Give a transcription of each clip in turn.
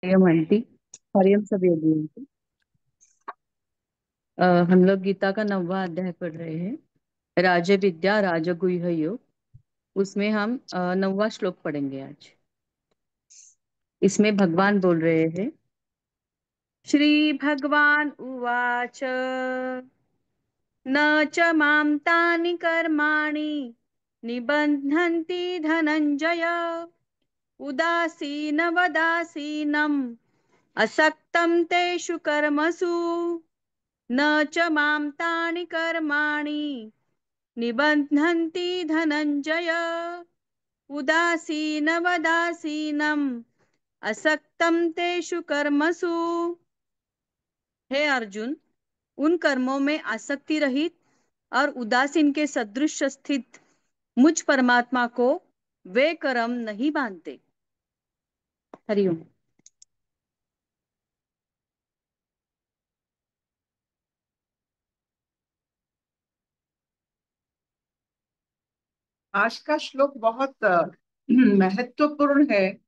हरियम aunty. हरियम सब योगी aunty. हम लोग गीता का 9वां अध्याय पढ़ रहे हैं। राज विद्या राजगुह्य योग। उसमें हम 9वां श्लोक पढ़ेंगे आज। इसमें भगवान बोल रहे हैं। श्री भगवान उवाच न च मां तानि कर्माणि निबध्नन्ति धनंजय उदासीनवदासीनम् असक्तं तेषु कर्मसु न च मां तानि कर्माणि निबध्नन्ति धनंजय उदासीनवदासीनम् असक्तं तेषु कर्मसु। हे अर्जुन, उन कर्मों में आसक्ति रहित और उदासीन के सदृश स्थित मुझ परमात्मा को वे कर्म नहीं बांधते। हरिओम। आज का श्लोक बहुत महत्वपूर्ण है।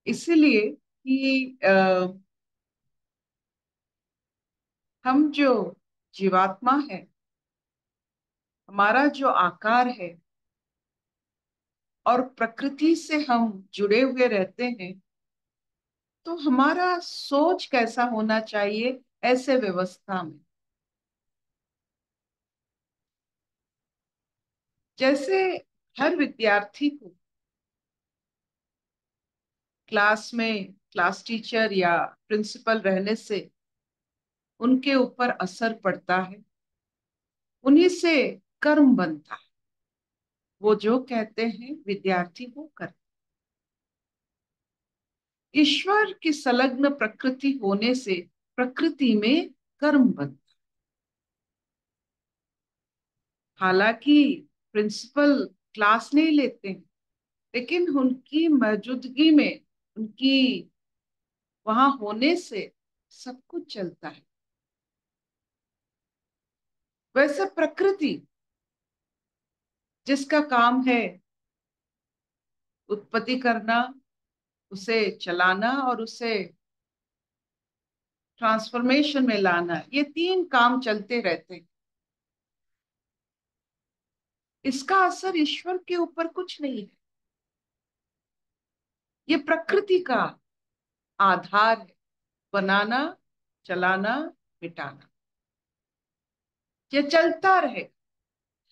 इसीलिए कि हम जो जीवात्मा है, हमारा जो आकार है और प्रकृति से हम जुड़े हुए रहते हैं, तो हमारा सोच कैसा होना चाहिए ऐसे व्यवस्था में। जैसे हर विद्यार्थी को क्लास में क्लास टीचर या प्रिंसिपल रहने से उनके ऊपर असर पड़ता है, उन्हीं से कर्म बनता है। वो जो कहते हैं विद्यार्थी वो करते। ईश्वर की संलग्न प्रकृति होने से प्रकृति में कर्म बनता। हालांकि प्रिंसिपल क्लास नहीं लेते हैं, लेकिन उनकी मौजूदगी में, उनकी वहां होने से सब कुछ चलता है। वैसे प्रकृति जिसका काम है उत्पत्ति करना, उसे चलाना और उसे ट्रांसफॉर्मेशन में लाना, ये तीन काम चलते रहते हैं। इसका असर ईश्वर के ऊपर कुछ नहीं है। ये प्रकृति का आधार है, बनाना, चलाना, मिटाना। ये चलता रहे,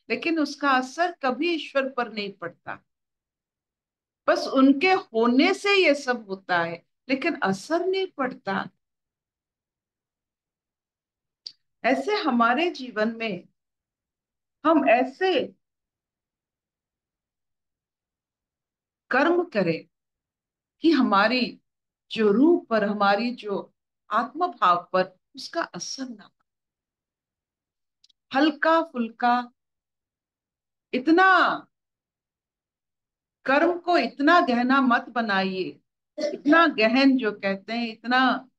लेकिन उसका असर कभी ईश्वर पर नहीं पड़ता। बस उनके होने से ये सब होता है, लेकिन असर नहीं पड़ता। ऐसे हमारे जीवन में हम ऐसे कर्म करें कि हमारी जो रूह पर, हमारी जो आत्म भाव पर उसका असर ना पड़े। हल्का फुल्का, इतना कर्म को इतना गहना मत बनाइए। इतना गहन जो कहते हैं, इतना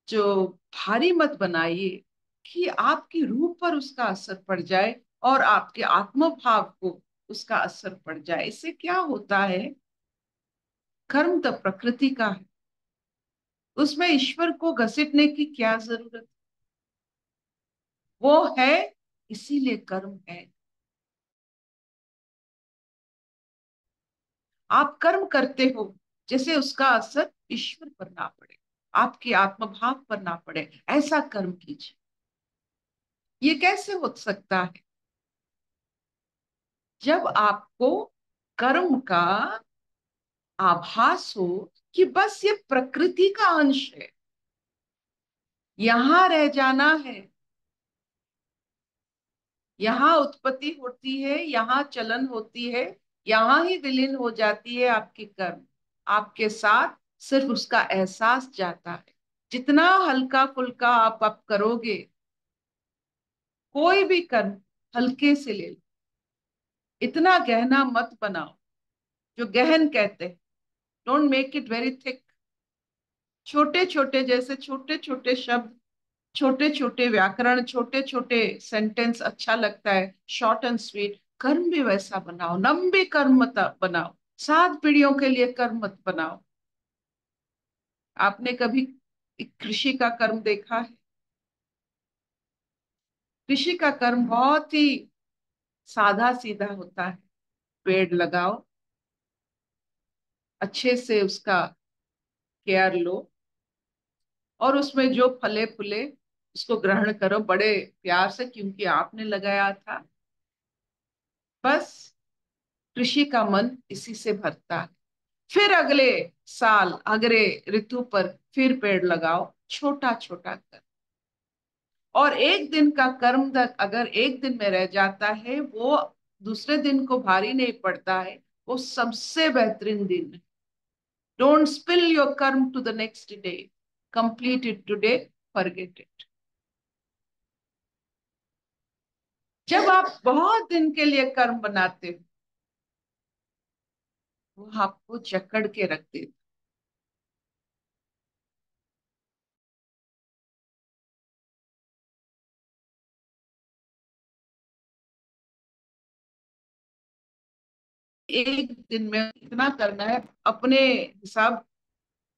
जो भारी मत बनाइए कि आपकी रूह पर उसका असर पड़ जाए और आपके आत्म भाव को उसका असर पड़ जाए। इससे क्या होता है, कर्म तो प्रकृति का है, उसमें ईश्वर को घसीटने की क्या जरूरत। वो है, इसीलिए कर्म है। आप कर्म करते हो जैसे उसका असर ईश्वर पर ना पड़े, आपकी आत्मभाव पर ना पड़े, ऐसा कर्म कीजिए। ये कैसे हो सकता है? जब आपको कर्म का आभास हो कि बस ये प्रकृति का अंश है, यहां रह जाना है, यहां उत्पत्ति होती है, यहां चलन होती है, यहां ही विलीन हो जाती है आपकी कर्म। आपके साथ सिर्फ उसका एहसास जाता है। जितना हल्का फुल्का आप करोगे, कोई भी कर्म हल्के से ले लो, इतना गहना मत बनाओ। जो गहन कहते हैं, don't make it very thick. छोटे छोटे, जैसे छोटे छोटे शब्द, छोटे छोटे व्याकरण, छोटे छोटे सेंटेंस अच्छा लगता है, शॉर्ट एंड स्वीट। कर्म भी वैसा बनाओ, लंबे कर्म मत बनाओ, 7 पीढ़ियों के लिए कर्म मत बनाओ। आपने कभी एक कृषि का कर्म देखा है? कृषि का कर्म बहुत ही सादा सीधा होता है। पेड़ लगाओ, अच्छे से उसका केयर लो, और उसमें जो फले फूले उसको ग्रहण करो बड़े प्यार से, क्योंकि आपने लगाया था। बस कृषि का मन इसी से भरता है। फिर अगले साल, अगले ऋतु पर फिर पेड़ लगाओ, छोटा छोटा कर। और एक दिन का कर्म तक अगर एक दिन में रह जाता है, वो दूसरे दिन को भारी नहीं पड़ता है, वो सबसे बेहतरीन दिन है। Don't spill your karma to the next day, complete it today, forget it. जब आप बहुत दिन के लिए कर्म बनाते हो, वो आपको जकड़ के रख देता। एक दिन में इतना करना है, अपने हिसाब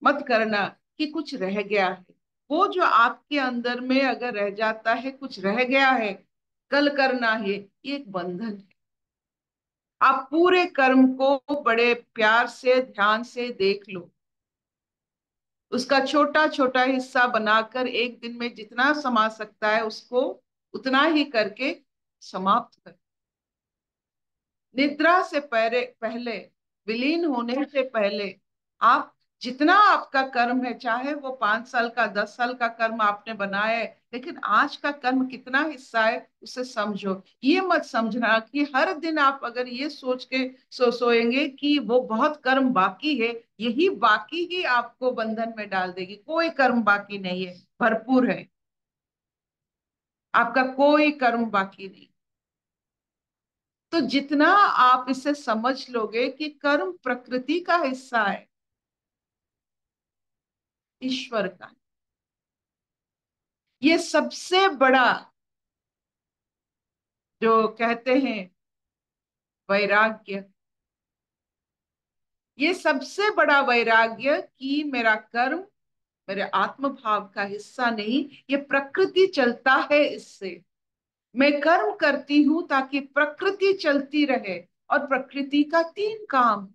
मत करना कि कुछ रह गया है। वो जो आपके अंदर में अगर रह जाता है, कुछ रह गया है, कल करना है, ये एक बंधन है। आप पूरे कर्म को बड़े प्यार से ध्यान से देख लो, उसका छोटा छोटा हिस्सा बनाकर एक दिन में जितना समा सकता है उसको उतना ही करके समाप्त कर। निद्रा से पहले पहले, विलीन होने से पहले, आप जितना आपका कर्म है, चाहे वो 5 साल का 10 साल का कर्म आपने बनाया है, लेकिन आज का कर्म कितना हिस्सा है उसे समझो। ये मत समझना कि हर दिन आप अगर ये सोच के सोएंगे कि वो बहुत कर्म बाकी है, यही बाकी ही आपको बंधन में डाल देगी। कोई कर्म बाकी नहीं है, भरपूर है। आपका कोई कर्म बाकी नहीं। तो जितना आप इसे समझ लोगे कि कर्म प्रकृति का हिस्सा है, ईश्वर का, ये सबसे बड़ा जो कहते हैं वैराग्य, ये सबसे बड़ा वैराग्य कि मेरा कर्म मेरे आत्म भाव का हिस्सा नहीं, ये प्रकृति चलता है इससे। मैं कर्म करती हूं ताकि प्रकृति चलती रहे। और प्रकृति का 3 काम: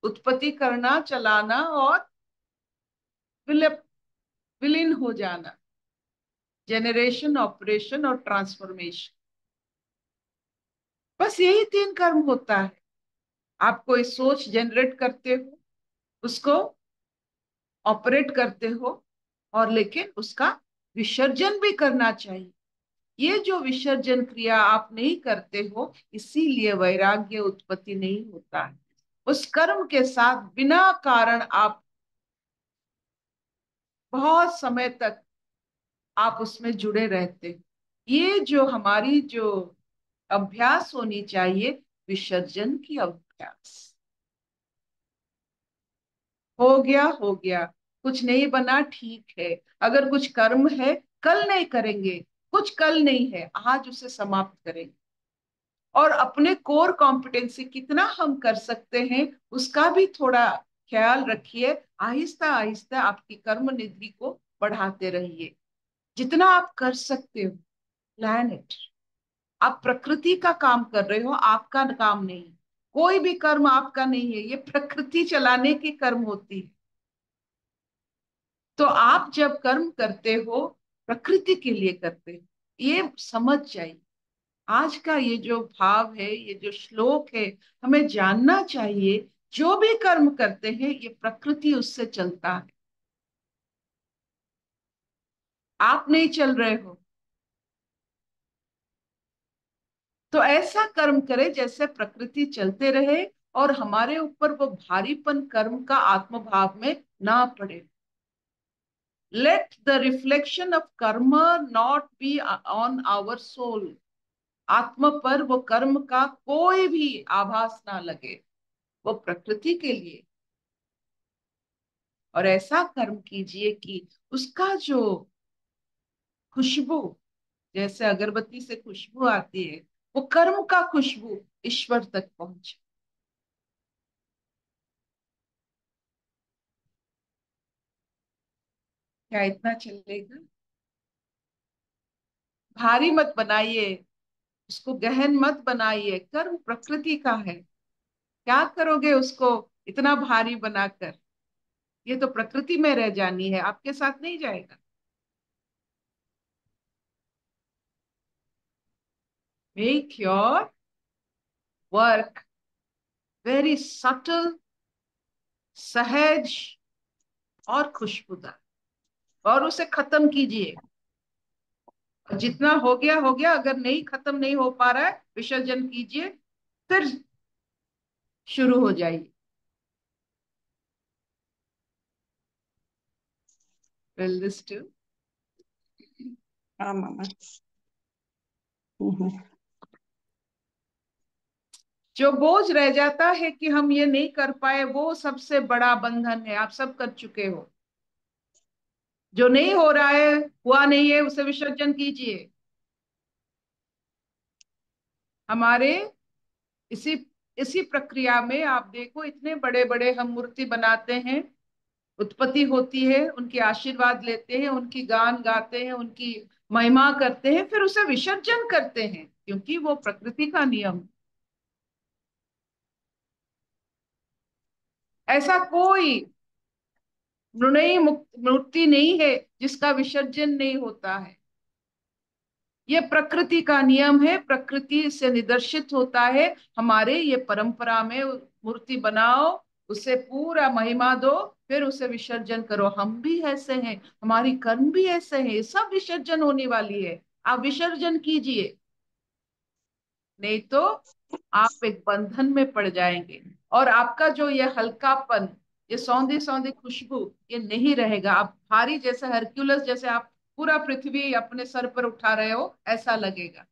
उत्पत्ति करना, चलाना और विलप विलीन हो जाना। जेनरेशन, ऑपरेशन और ट्रांसफॉर्मेशन। बस यही 3 कर्म होता है। आप कोई सोच जनरेट करते हो, उसको ऑपरेट करते हो, और लेकिन उसका विसर्जन भी करना चाहिए। ये जो विसर्जन क्रिया आप नहीं करते हो, इसीलिए वैराग्य उत्पत्ति नहीं होता है। उस कर्म के साथ बिना कारण आप बहुत समय तक आप उसमें जुड़े रहते हो। ये जो हमारी जो अभ्यास होनी चाहिए, विसर्जन की अभ्यास। हो गया हो गया, कुछ नहीं बना, ठीक है। अगर कुछ कर्म है, कल नहीं करेंगे, कुछ कल नहीं है, आज उसे समाप्त करेंगे। और अपने कोर कॉम्पिटेंसी कितना हम कर सकते हैं उसका भी थोड़ा ख्याल रखिए। आहिस्ता आहिस्ता आपकी कर्म निधि को बढ़ाते रहिए, जितना आप कर सकते हो। Plan it. आप प्रकृति का काम कर रहे हो, आपका काम नहीं। कोई भी कर्म आपका नहीं है, ये प्रकृति चलाने की कर्म होती है। तो आप जब कर्म करते हो, प्रकृति के लिए करते हो, ये समझ जाइए। आज का ये जो भाव है, ये जो श्लोक है, हमें जानना चाहिए। जो भी कर्म करते हैं, ये प्रकृति उससे चलता है। आप नहीं चल रहे हो, तो ऐसा कर्म करे जैसे प्रकृति चलते रहे, और हमारे ऊपर वो भारीपन कर्म का आत्म भाव में ना पड़े। Let the reflection of karma not be on our soul. आत्मा पर वो कर्म का कोई भी आभास ना लगे, वो प्रकृति के लिए। और ऐसा कर्म कीजिए कि उसका जो खुशबू, जैसे अगरबत्ती से खुशबू आती है, वो कर्म का खुशबू ईश्वर तक पहुंचे। क्या इतना चलेगा? भारी मत बनाइए, उसको गहन मत बनाइए। कर्म प्रकृति का है, क्या करोगे उसको इतना भारी बनाकर? ये तो प्रकृति में रह जानी है, आपके साथ नहीं जाएगा। Make your work very subtle, सहज और खुशबूदार, और उसे खत्म कीजिए। और जितना हो गया, अगर नहीं खत्म नहीं हो पा रहा है, विसर्जन कीजिए, फिर शुरू हो जाइए। Will this do? ஆமாமா. ம்ஹும். जो बोझ रह जाता है कि हम ये नहीं कर पाए, वो सबसे बड़ा बंधन है। आप सब कर चुके हो। जो नहीं हो रहा है, हुआ नहीं है, उसे विसर्जन कीजिए। हमारे इसी इसी प्रक्रिया में आप देखो, इतने बड़े बड़े हम मूर्ति बनाते हैं, उत्पत्ति होती है, उनके आशीर्वाद लेते हैं, उनकी गान गाते हैं, उनकी महिमा करते हैं, फिर उसे विसर्जन करते हैं, क्योंकि वो प्रकृति का नियम। ऐसा कोई मृणयी मूर्ति नहीं है जिसका विसर्जन नहीं होता है। ये प्रकृति का नियम है, प्रकृति से निदर्शित होता है। हमारे ये परंपरा में मूर्ति बनाओ, उसे पूरा महिमा दो, फिर उसे विसर्जन करो। हम भी ऐसे हैं, हमारी कर्म भी ऐसे हैं, सब विसर्जन होने वाली है। आप विसर्जन कीजिए, नहीं तो आप एक बंधन में पड़ जाएंगे। और आपका जो ये हल्कापन, ये सौंधी सौंधी खुशबू, ये नहीं रहेगा। आप भारी जैसे हरक्यूलस, जैसे आप पूरा पृथ्वी अपने सर पर उठा रहे हो, ऐसा लगेगा।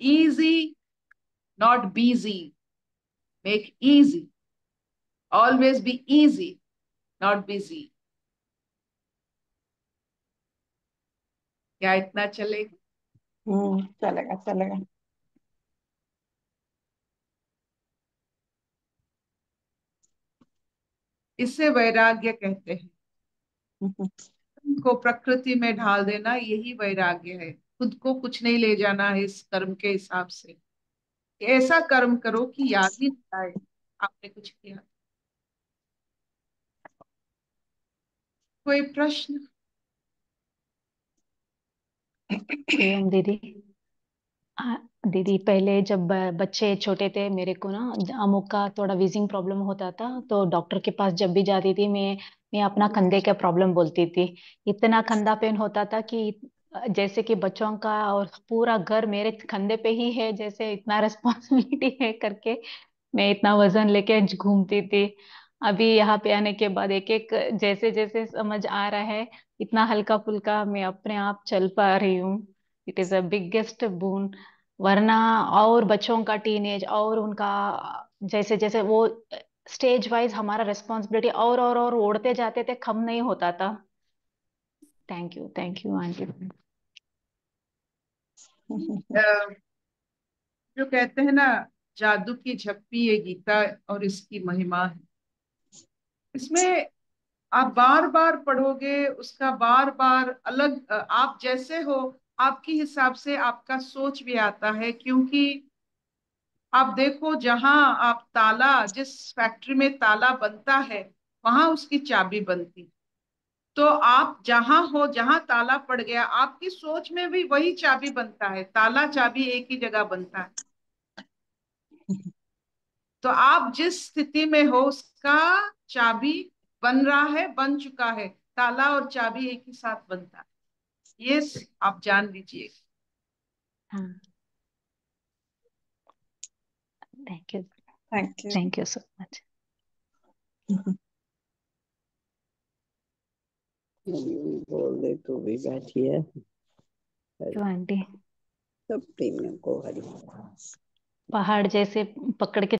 Easy, not busy. Make easy. Always be easy, not busy. क्या इतना चलेगा? चलेगा चलेगा. इसे वैराग्य कहते हैं। हम्म. खुद को प्रकृति में ढाल देना, यही वैराग्य है। खुद को कुछ नहीं ले जाना है इस कर्म के हिसाब से। ऐसा कर्म करो कि याद ही नहीं आए आपने कुछ किया। कोई प्रश्न? एवं दीदी। हाँ, दीदी पहले जब बच्चे छोटे थे मेरे को ना अमुक का थोड़ा वीजिंग प्रॉब्लम होता था, तो डॉक्टर के पास जब भी जाती थी मैं अपना कंधे का प्रॉब्लम बोलती थी। इतना कंधा पेन होता था कि जैसे कि बच्चों का और पूरा घर मेरे कंधे पे ही है, जैसे इतना रिस्पॉन्सिबिलिटी है करके मैं इतना वजन लेके घूमती थी। अभी यहाँ पे आने के बाद एक एक जैसे जैसे समझ आ रहा है, इतना हल्का फुल्का मैं अपने आप चल पा रही हूँ। इट इज अ बिगेस्ट बून। वरना और बच्चों का टीनेज और उनका जैसे जैसे वो स्टेज वाइज हमारा रिस्पॉन्सिबिलिटी और ओढ़ते जाते थे, कम नहीं होता था। Thank you aunty. अ, जो कहते हैं ना, जादू की झप्पी ये गीता और इसकी महिमा है। इसमें आप बार बार पढ़ोगे, उसका बार बार अलग आप जैसे हो, आपके हिसाब से आपका सोच भी आता है। क्योंकि आप देखो, जहां आप ताला, जिस फैक्ट्री में ताला बनता है, वहां उसकी चाबी बनती। तो आप जहां हो, जहां ताला पड़ गया, आपकी सोच में भी वही चाबी बनता है। ताला चाबी एक ही जगह बनता है। तो आप जिस स्थिति में हो, उसका चाबी बन रहा है, बन चुका है। ताला और चाबी एक ही साथ बनता है, ये आप जान लीजिए। हाँ, thank you. Thank you. Thank you so much. बोल दे तू भी बैठी है. क्यों आंटी? सब प्रेमियों को हरी. पहाड़ जैसे पकड़ के